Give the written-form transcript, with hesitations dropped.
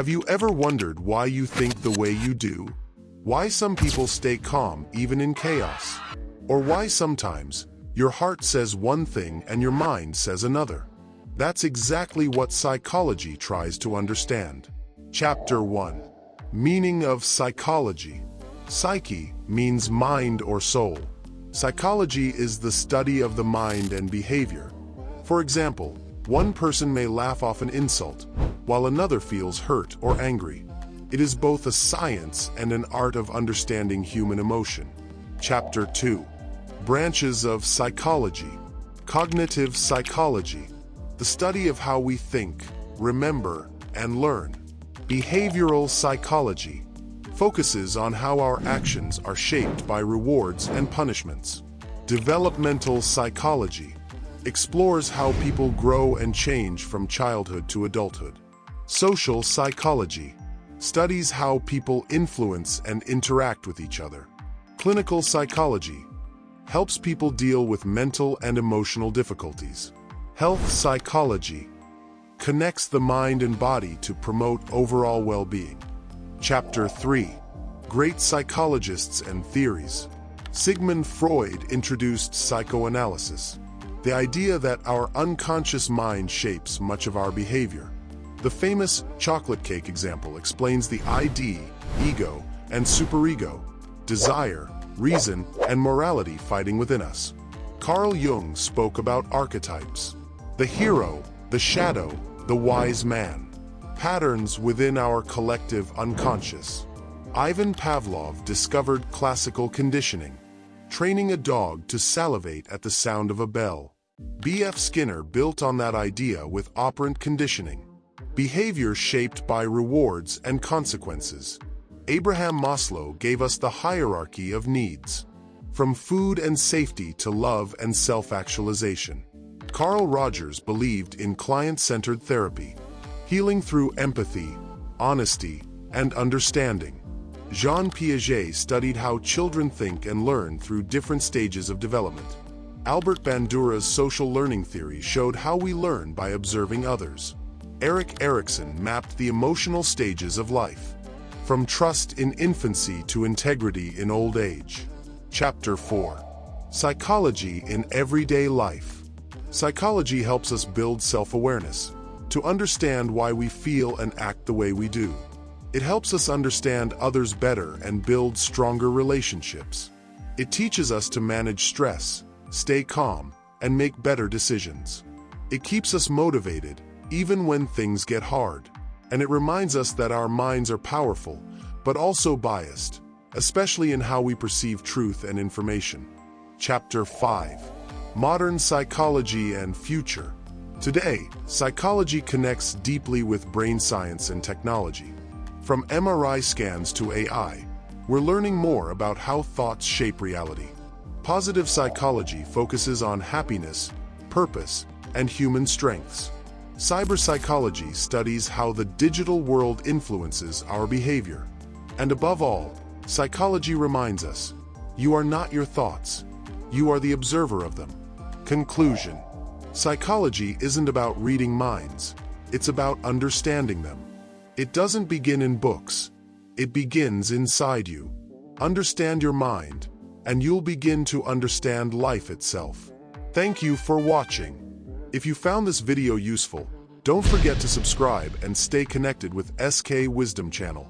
Have you ever wondered why you think the way you do? Why some people stay calm even in chaos? Or why sometimes your heart says one thing and your mind says another? That's exactly what psychology tries to understand. Chapter 1. Meaning of psychology. Psyche means mind or soul. Psychology is the study of the mind and behavior. For example, one person may laugh off an insult, while another feels hurt or angry. It is both a science and an art of understanding human emotion. Chapter 2. Branches of psychology. Cognitive psychology. The study of how we think, remember, and learn. Behavioral psychology. Focuses on how our actions are shaped by rewards and punishments. Developmental psychology. Explores how people grow and change from childhood to adulthood. Social psychology. Studies how people influence and interact with each other. Clinical psychology. Helps people deal with mental and emotional difficulties. Health psychology. Connects the mind and body to promote overall well-being. Chapter 3. Great psychologists and theories. Sigmund Freud introduced psychoanalysis. The idea that our unconscious mind shapes much of our behavior. The famous chocolate cake example explains the ID, ego, and superego, desire, reason, and morality fighting within us. Carl Jung spoke about archetypes. The hero, the shadow, the wise man. Patterns within our collective unconscious. Ivan Pavlov discovered classical conditioning. Training a dog to salivate at the sound of a bell. B.F. Skinner built on that idea with operant conditioning. Behavior shaped by rewards and consequences. Abraham Maslow gave us the hierarchy of needs. From food and safety to love and self-actualization. Carl Rogers believed in client-centered therapy. Healing through empathy, honesty, and understanding. Jean Piaget studied how children think and learn through different stages of development. Albert Bandura's social learning theory showed how we learn by observing others. Erikson mapped the emotional stages of life. From trust in infancy to integrity in old age. Chapter 4. Psychology in everyday life. Psychology helps us build self-awareness, to understand why we feel and act the way we do. It helps us understand others better and build stronger relationships. It teaches us to manage stress, stay calm, and make better decisions. It keeps us motivated, even when things get hard. And it reminds us that our minds are powerful, but also biased, especially in how we perceive truth and information. Chapter 5. Modern psychology and future. Today, psychology connects deeply with brain science and technology. From MRI scans to AI, we're learning more about how thoughts shape reality. Positive psychology focuses on happiness, purpose, and human strengths. Cyberpsychology studies how the digital world influences our behavior. And above all, psychology reminds us, you are not your thoughts. You are the observer of them. Conclusion. Psychology isn't about reading minds. It's about understanding them. It doesn't begin in books. It begins inside you. Understand your mind, and you'll begin to understand life itself. Thank you for watching. If you found this video useful, don't forget to subscribe and stay connected with SK Wisdom Channel.